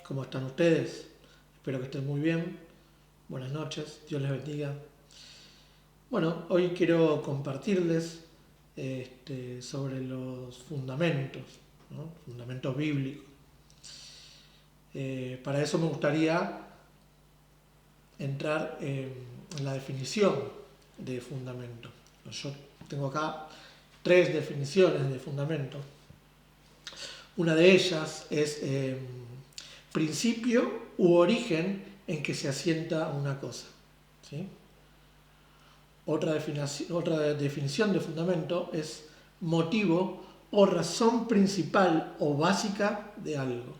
¿Cómo están ustedes? Espero que estén muy bien. Buenas noches, Dios les bendiga. Bueno, hoy quiero compartirles sobre los fundamentos, ¿no? Fundamentos bíblicos. Para eso me gustaría entrar en la definición de fundamento. Yo tengo acá 3 definiciones de fundamento. Una de ellas es principio u origen en que se asienta una cosa, ¿sí? Otra definición de fundamento es motivo o razón principal o básica de algo.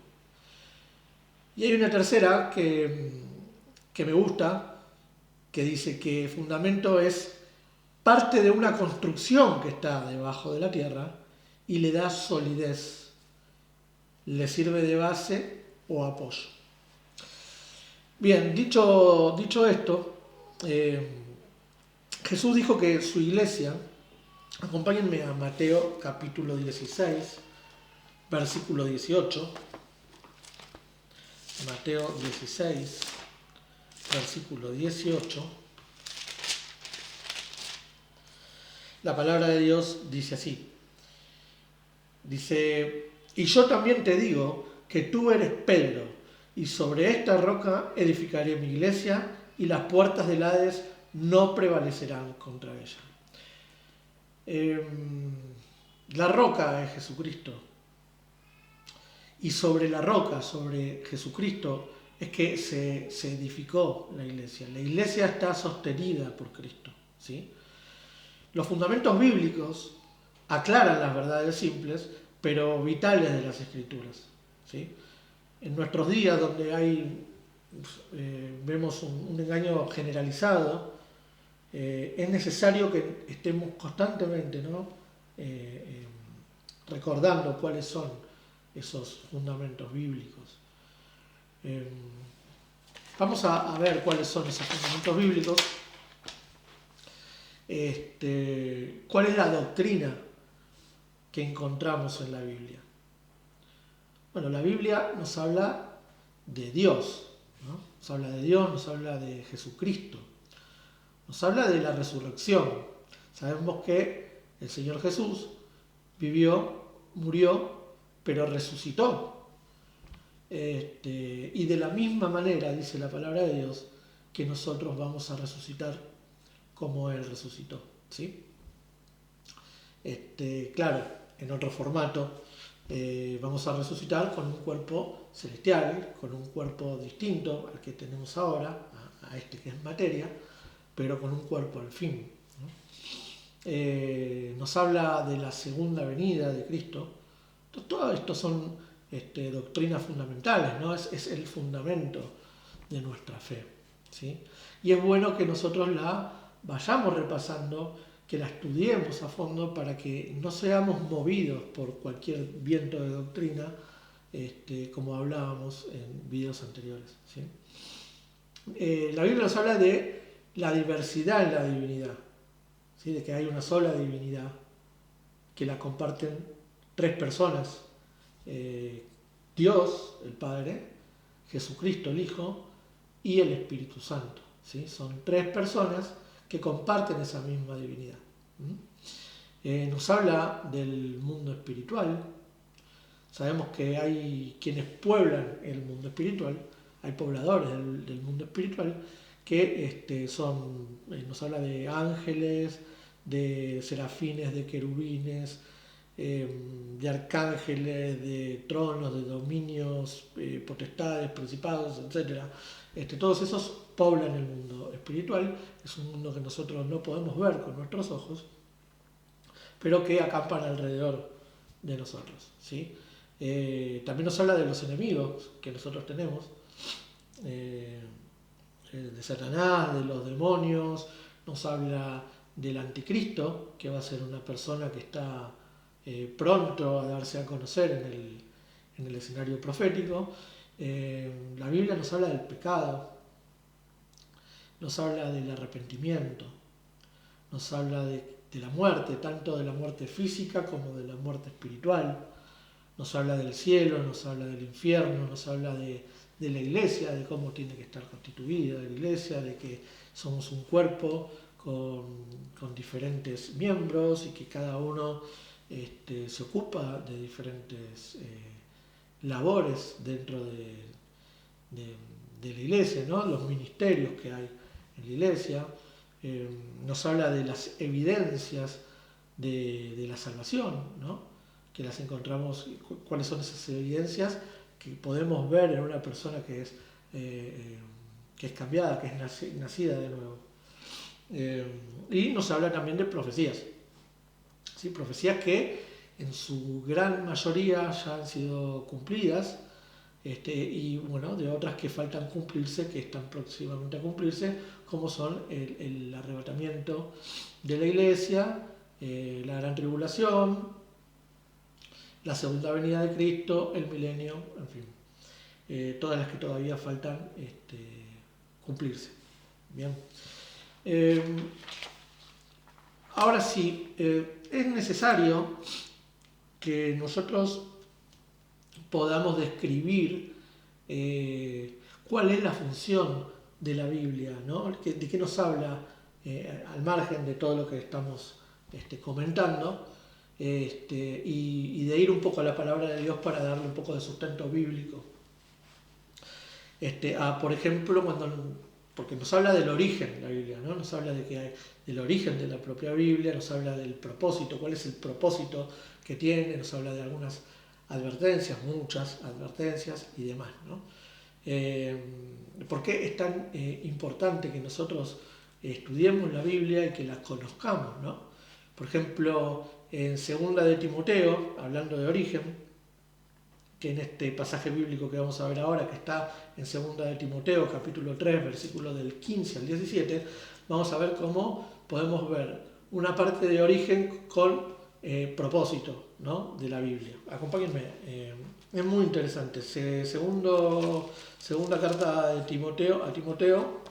Y hay una tercera que me gusta, que dice que fundamento es parte de una construcción que está debajo de la tierra y le da solidez, le sirve de base o apoyo. Bien, dicho esto, Jesús dijo que su iglesia, acompáñenme a Mateo capítulo 16, versículo 18. Mateo 16, versículo 18. La palabra de Dios dice así. Dice, y yo también te digo que tú eres Pedro, y sobre esta roca edificaré mi iglesia, y las puertas del Hades no prevalecerán contra ella. La roca es Jesucristo. Y sobre la roca, sobre Jesucristo, es que se edificó la iglesia. La iglesia está sostenida por Cristo, ¿sí? Los fundamentos bíblicos aclaran las verdades simples, pero vitales de las Escrituras, ¿sí? En nuestros días, donde vemos un engaño generalizado, es necesario que estemos constantemente, ¿no? Recordando cuáles son esos fundamentos bíblicos. Vamos a ver cuáles son esos fundamentos bíblicos. ¿Cuál es la doctrina que encontramos en la Biblia? Bueno, la Biblia nos habla de Dios, ¿no? Nos habla de Dios, nos habla de Jesucristo, nos habla de la resurrección. Sabemos que el Señor Jesús vivió, murió, pero resucitó. Y de la misma manera, dice la palabra de Dios, que nosotros vamos a resucitar como Él resucitó, ¿sí? Claro, en otro formato, vamos a resucitar con un cuerpo celestial, con un cuerpo distinto al que tenemos ahora, a este que es materia, pero con un cuerpo al fin, ¿no? Nos habla de la segunda venida de Cristo. Todo esto son doctrinas fundamentales, ¿no? Es el fundamento de nuestra fe, ¿sí? Y es bueno que nosotros la vayamos repasando, que la estudiemos a fondo para que no seamos movidos por cualquier viento de doctrina, como hablábamos en videos anteriores, ¿sí? La Biblia nos habla de la diversidad en la divinidad, ¿sí? De que hay una sola divinidad, que la comparten 3 personas, Dios, el Padre, Jesucristo, el Hijo, y el Espíritu Santo, ¿sí? Son 3 personas que comparten esa misma divinidad. Nos habla del mundo espiritual. Sabemos que hay quienes pueblan el mundo espiritual, hay pobladores del mundo espiritual que nos habla de ángeles, de serafines, de querubines, de arcángeles, de tronos, de dominios, potestades, principados, etc. Todos esos poblan el mundo espiritual. Es un mundo que nosotros no podemos ver con nuestros ojos, pero que acampan alrededor de nosotros, ¿sí? También nos habla de los enemigos que nosotros tenemos, de Satanás, de los demonios. Nos habla del anticristo, que va a ser una persona que está pronto a darse a conocer en el escenario profético. La Biblia nos habla del pecado, nos habla del arrepentimiento, nos habla de la muerte, tanto de la muerte física como de la muerte espiritual. nos habla del cielo, nos habla del infierno, nos habla de la iglesia, de cómo tiene que estar constituida la iglesia, de que somos un cuerpo con diferentes miembros y que cada uno se ocupa de diferentes labores dentro de la iglesia, ¿no? Los ministerios que hay en la iglesia. Nos habla de las evidencias de la salvación, ¿no? Que las encontramos, cuáles son esas evidencias que podemos ver en una persona que es cambiada, que es nacida de nuevo. Y nos habla también de profecías, ¿sí? Profecías que en su gran mayoría ya han sido cumplidas, y bueno, de otras que faltan cumplirse, que están próximamente a cumplirse, como son el arrebatamiento de la iglesia, la gran tribulación, la segunda venida de Cristo, el milenio, en fin, todas las que todavía faltan cumplirse. Bien. Ahora sí, es necesario que nosotros podamos describir cuál es la función de la Biblia, ¿no? De qué nos habla, al margen de todo lo que estamos comentando, y de ir un poco a la palabra de Dios para darle un poco de sustento bíblico. Por ejemplo, porque nos habla del origen de la Biblia, ¿no? Nos habla del origen de la propia Biblia, nos habla del propósito, cuál es el propósito que tiene, nos habla de algunas advertencias, muchas advertencias y demás, ¿no? ¿Por qué es tan importante que nosotros estudiemos la Biblia y que la conozcamos, ¿no? Por ejemplo, en 2 de Timoteo, hablando de origen, que en este pasaje bíblico que vamos a ver ahora, que está en 2 de Timoteo, capítulo 3, versículos del 15 al 17, vamos a ver cómo podemos ver una parte de origen con propósito, ¿no? De la Biblia. Acompáñenme, es muy interesante. Segunda carta de Timoteo a Timoteo,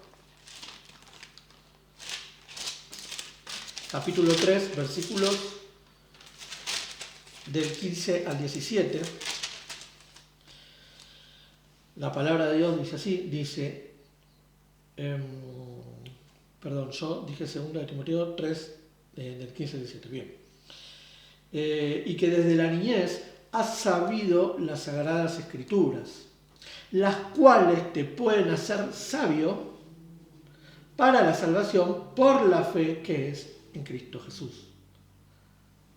capítulo 3, versículos del 15 al 17. La palabra de Dios dice así, yo dije 2 de Timoteo 3, del 15 al 17, bien. Y que desde la niñez has sabido las sagradas escrituras, las cuales te pueden hacer sabio para la salvación por la fe que es en Cristo Jesús.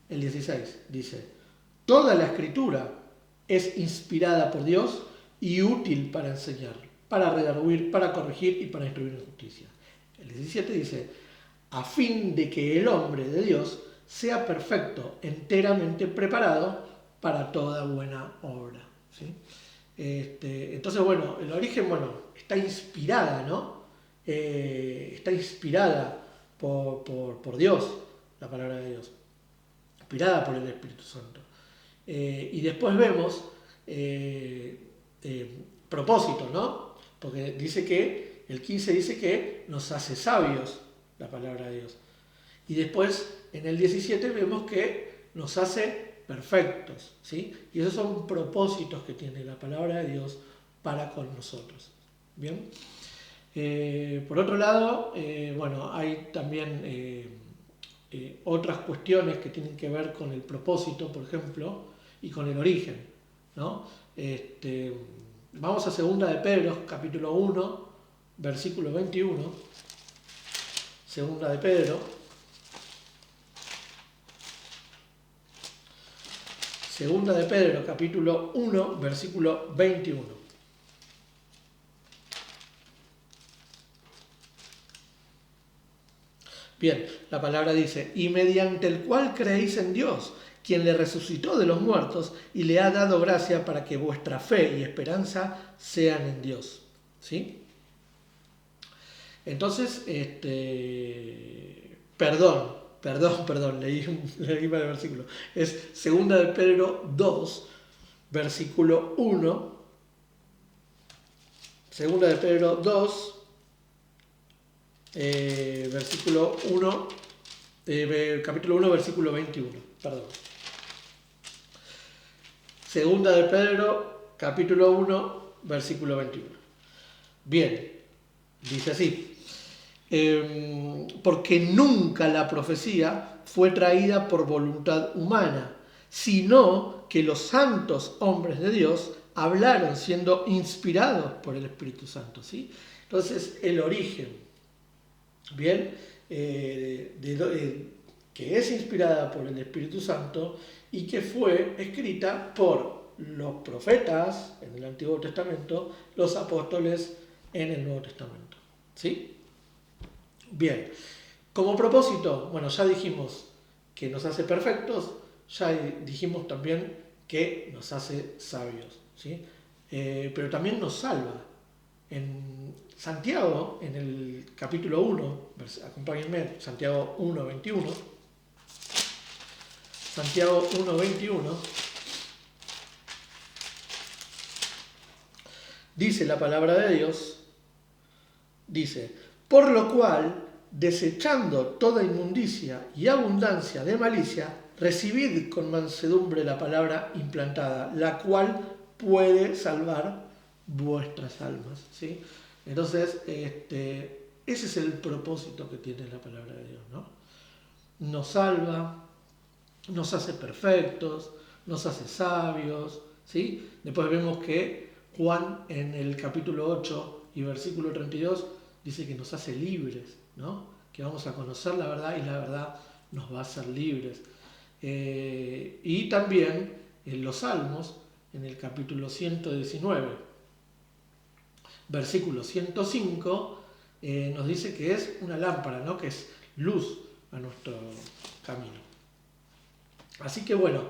El 16 dice, toda la escritura es inspirada por Dios y útil para enseñar, para redarguir, para corregir y para instruir en justicia. El 17 dice, a fin de que el hombre de Dios sea perfecto, enteramente preparado para toda buena obra, ¿sí? Entonces, bueno, el origen, está inspirada, ¿no? Está inspirada por Dios, la palabra de Dios, inspirada por el Espíritu Santo. Y después vemos propósito, ¿no? Porque dice que, el 15 dice que nos hace sabios, la palabra de Dios. Y después, en el 17, vemos que nos hace perfectos, ¿sí? Y esos son propósitos que tiene la palabra de Dios para con nosotros. ¿Bien? Por otro lado, hay también otras cuestiones que tienen que ver con el propósito, por ejemplo, y con el origen, ¿no? Vamos a 2 de Pedro, capítulo 1, versículo 21. 2 de Pedro. Segunda de Pedro, capítulo 1, versículo 21. Bien, la palabra dice, y mediante el cual creéis en Dios, quien le resucitó de los muertos y le ha dado gracia para que vuestra fe y esperanza sean en Dios. ¿Sí? Entonces, Perdón, leí mal el versículo. Es 2 de Pedro 2, versículo 1. 2 de Pedro 2, versículo 1, capítulo 1, versículo 21. Perdón. Segunda de Pedro, capítulo 1, versículo 21. Bien, dice así. Porque nunca la profecía fue traída por voluntad humana, sino que los santos hombres de Dios hablaron siendo inspirados por el Espíritu Santo, ¿sí? Entonces, el origen, bien, que es inspirada por el Espíritu Santo y que fue escrita por los profetas en el Antiguo Testamento, los apóstoles en el Nuevo Testamento, ¿sí? Bien, como propósito, bueno, ya dijimos que nos hace perfectos, ya dijimos también que nos hace sabios, ¿sí? Pero también nos salva. En Santiago, en el capítulo 1, acompáñenme, Santiago 1, 21, Santiago 1, 21, dice la palabra de Dios, dice, por lo cual, desechando toda inmundicia y abundancia de malicia, recibid con mansedumbre la palabra implantada, la cual puede salvar vuestras almas, ¿sí? Entonces, ese es el propósito que tiene la palabra de Dios, ¿no? Nos salva, nos hace perfectos, nos hace sabios, ¿sí? Después vemos que Juan en el capítulo 8 y versículo 32 dice que nos hace libres, ¿no? Que vamos a conocer la verdad y la verdad nos va a hacer libres. Y también en los Salmos, en el capítulo 119, versículo 105, nos dice que es una lámpara, ¿no? Que es luz a nuestro camino. Así que bueno,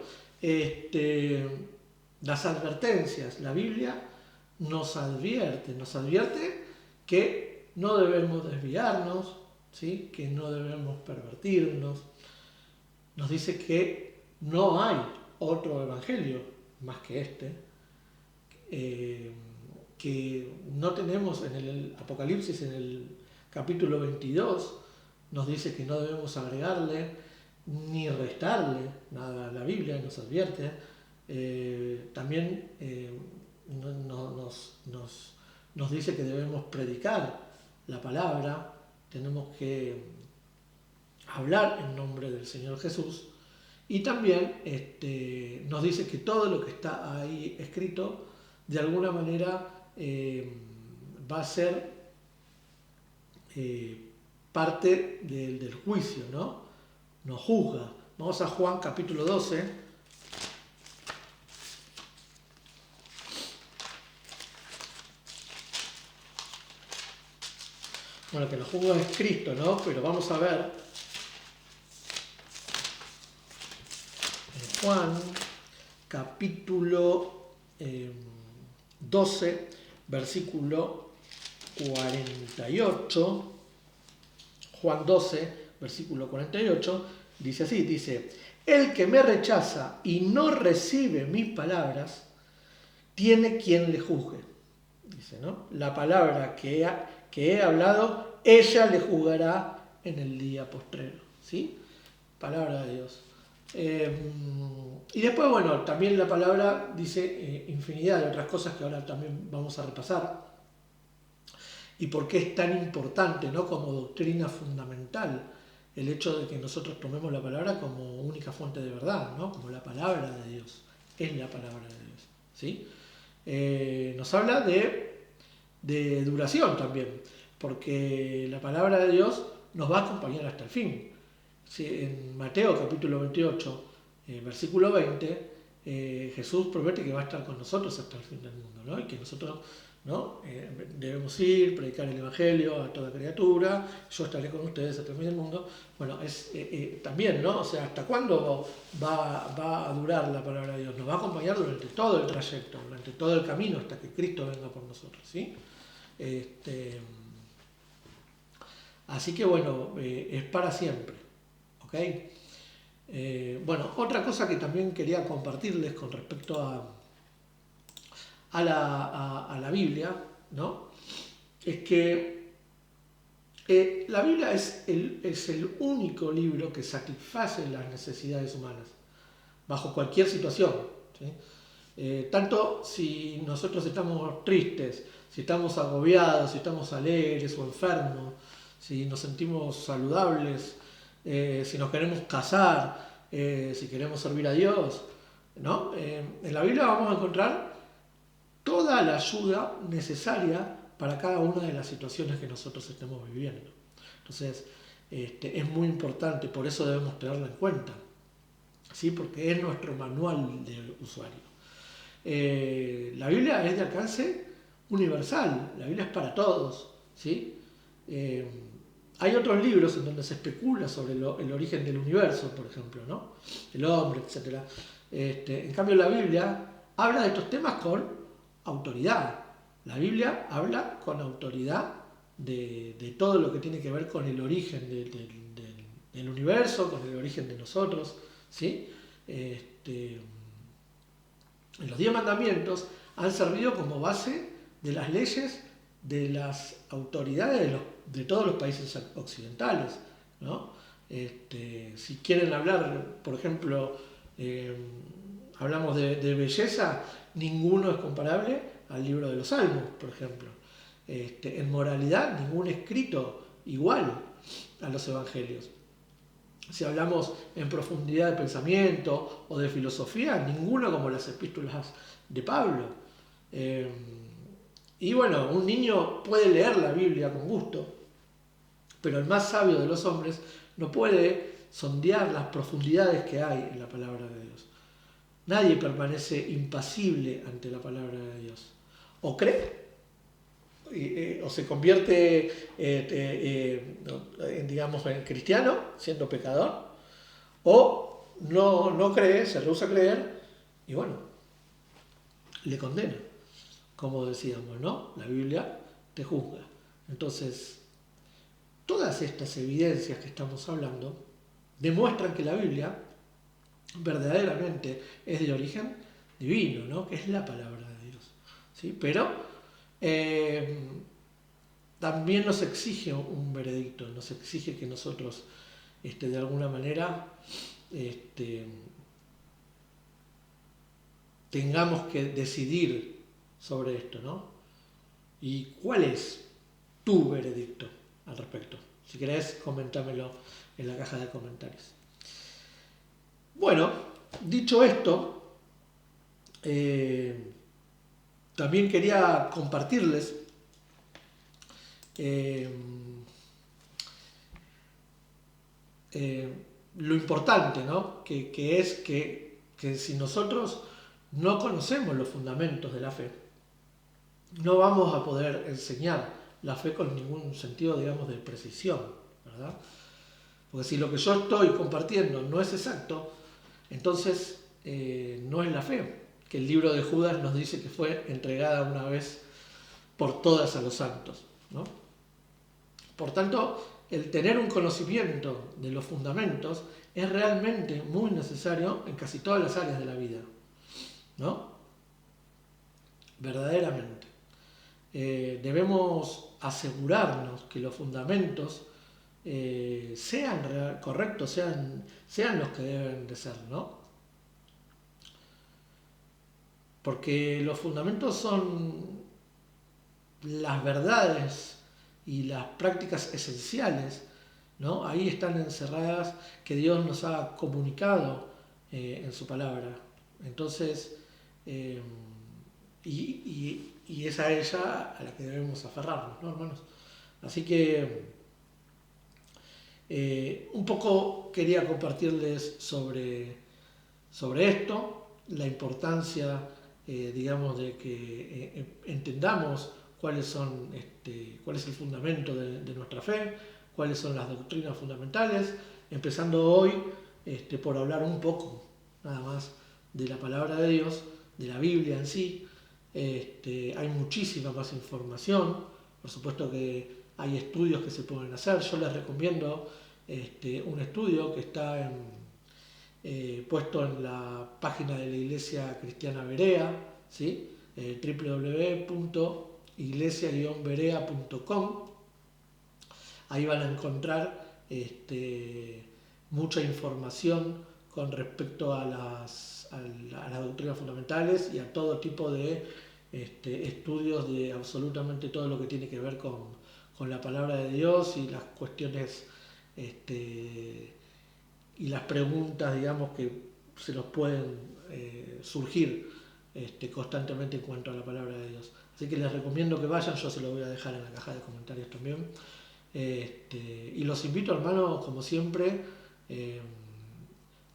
las advertencias, la Biblia nos advierte que no debemos desviarnos, ¿sí? Que no debemos pervertirnos. Nos dice que no hay otro evangelio más que este, que no tenemos en el Apocalipsis, en el capítulo 22, nos dice que no debemos agregarle ni restarle nada a la Biblia, nos advierte. También nos dice que debemos predicar la palabra, tenemos que hablar en nombre del Señor Jesús, y también nos dice que todo lo que está ahí escrito de alguna manera va a ser parte del juicio, ¿no? Nos juzga. Vamos a Juan capítulo 12. Bueno, que nos juzga es Cristo, ¿no? Pero vamos a ver en Juan capítulo 12, versículo 48. Juan 12, versículo 48, dice así, dice, el que me rechaza y no recibe mis palabras, tiene quien le juzgue. Dice, ¿no? La palabra que he hablado, ella le juzgará en el día postrero, ¿sí? Palabra de Dios. Y después, bueno, también la palabra dice infinidad de otras cosas que ahora también vamos a repasar. Y por qué es tan importante, ¿no? Como doctrina fundamental el hecho de que nosotros tomemos la palabra como única fuente de verdad, ¿no? Como la palabra de Dios, es la palabra de Dios, ¿sí? Nos habla de duración también, porque la palabra de Dios nos va a acompañar hasta el fin. ¿Sí? En Mateo capítulo 28, versículo 20, Jesús promete que va a estar con nosotros hasta el fin del mundo, ¿no? Y que nosotros, ¿no? Debemos ir, predicar el Evangelio a toda criatura, yo estaré con ustedes hasta el fin del mundo. Bueno, es también, ¿no? O sea, ¿hasta cuándo va a durar la palabra de Dios? Nos va a acompañar durante todo el trayecto, durante todo el camino, hasta que Cristo venga por nosotros, ¿sí? Así que bueno, es para siempre, ¿ok? Bueno, otra cosa que también quería compartirles con respecto a la Biblia, ¿no? Es que la Biblia es el único libro que satisface las necesidades humanas, bajo cualquier situación, ¿sí? Tanto si nosotros estamos tristes, si estamos agobiados, si estamos alegres o enfermos, si nos sentimos saludables, si nos queremos casar, si queremos servir a Dios, ¿no? En la Biblia vamos a encontrar toda la ayuda necesaria para cada una de las situaciones que nosotros estemos viviendo. Entonces, es muy importante, por eso debemos tenerla en cuenta, ¿sí? Porque es nuestro manual de usuario. La Biblia es de alcance universal, la Biblia es para todos, ¿sí? Hay otros libros en donde se especula sobre el origen del universo, por ejemplo, ¿no? El hombre, etc. En cambio, la Biblia habla de estos temas con autoridad. La Biblia habla con autoridad de todo lo que tiene que ver con el origen del universo, con el origen de nosotros, ¿sí? Los 10 mandamientos han servido como base de las leyes de las autoridades de todos los países occidentales, ¿no? Si quieren hablar, por ejemplo, hablamos de belleza, ninguno es comparable al libro de los Salmos, por ejemplo. En moralidad, ningún escrito igual a los evangelios. Si hablamos en profundidad de pensamiento o de filosofía, ninguno como las epístolas de Pablo. Y bueno, un niño puede leer la Biblia con gusto, pero el más sabio de los hombres no puede sondear las profundidades que hay en la palabra de Dios. Nadie permanece impasible ante la palabra de Dios. O cree, o se convierte digamos, en cristiano, siendo pecador, o no cree, se rehúsa a creer, y bueno, le condena. Como decíamos, ¿no? La Biblia te juzga. Entonces, todas estas evidencias que estamos hablando demuestran que la Biblia verdaderamente es de origen divino, ¿no? Que es la palabra de Dios, ¿sí? Pero también nos exige un veredicto, nos exige que nosotros de alguna manera tengamos que decidir sobre esto, ¿no? ¿Y cuál es tu veredicto al respecto? Si querés, coméntamelo en la caja de comentarios. Bueno, dicho esto, también quería compartirles lo importante, ¿no? que es que si nosotros no conocemos los fundamentos de la fe, no vamos a poder enseñar la fe con ningún sentido, digamos, de precisión, ¿verdad? Porque si lo que yo estoy compartiendo no es exacto, entonces no es la fe, que el libro de Judas nos dice que fue entregada una vez por todas a los santos, ¿no? Por tanto, el tener un conocimiento de los fundamentos es realmente muy necesario en casi todas las áreas de la vida, ¿no? Verdaderamente. Debemos asegurarnos que los fundamentos sean correctos, sean los que deben de ser, ¿no? Porque los fundamentos son las verdades y las prácticas esenciales, ¿no? Ahí están encerradas que Dios nos ha comunicado en su palabra. Entonces, y es a ella a la que debemos aferrarnos, ¿no, hermanos? Así que un poco quería compartirles sobre esto, la importancia, digamos, de que entendamos cuál es el fundamento de nuestra fe, cuáles son las doctrinas fundamentales, empezando hoy por hablar un poco, nada más, de la palabra de Dios, de la Biblia en sí. Hay muchísima más información, por supuesto que hay estudios que se pueden hacer. Yo les recomiendo un estudio que está puesto en la página de la Iglesia Cristiana Berea, ¿sí? www.iglesia-berea.com. Ahí van a encontrar mucha información con respecto a las doctrinas fundamentales y a todo tipo de estudios de absolutamente todo lo que tiene que ver con la palabra de Dios y las cuestiones y las preguntas, digamos, que se nos pueden surgir constantemente en cuanto a la palabra de Dios. Así que les recomiendo que vayan, yo se lo voy a dejar en la caja de comentarios también. Y los invito, hermanos, como siempre,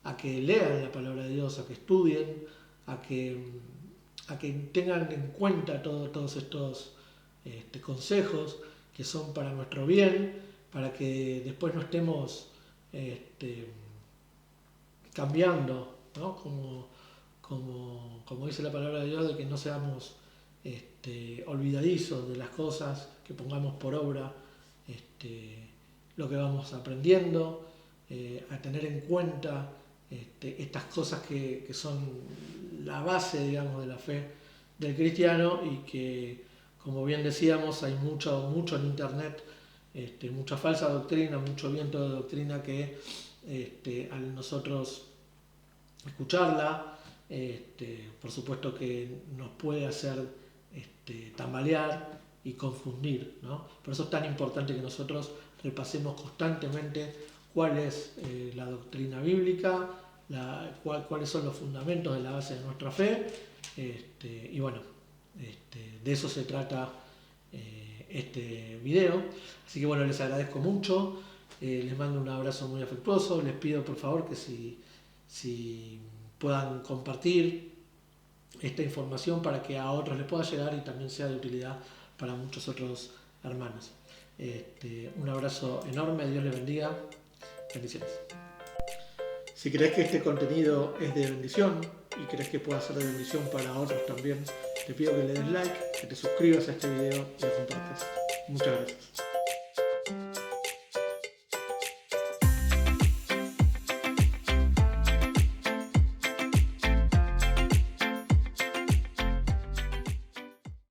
a que lean la palabra de Dios, a que estudien, a que tengan en cuenta todos estos consejos que son para nuestro bien, para que después no estemos cambiando, ¿no? Como dice la palabra de Dios, de que no seamos olvidadizos de las cosas, que pongamos por obra lo que vamos aprendiendo, a tener en cuenta estas cosas que son la base, digamos, de la fe del cristiano y que, como bien decíamos, hay mucho en internet, mucha falsa doctrina, mucho viento de doctrina que al nosotros escucharla, por supuesto que nos puede hacer tambalear y confundir, ¿no? Por eso es tan importante que nosotros repasemos constantemente cuál es la doctrina bíblica, cuáles son los fundamentos de la base de nuestra fe, y bueno, de eso se trata este video. Así que bueno, les agradezco mucho, les mando un abrazo muy afectuoso, les pido por favor que si puedan compartir esta información para que a otros les pueda llegar y también sea de utilidad para muchos otros hermanos. Un abrazo enorme, Dios les bendiga, bendiciones. Si crees que este contenido es de bendición y crees que pueda ser de bendición para otros también, te pido que le des like, que te suscribas a este video y lo compartas. Muchas gracias.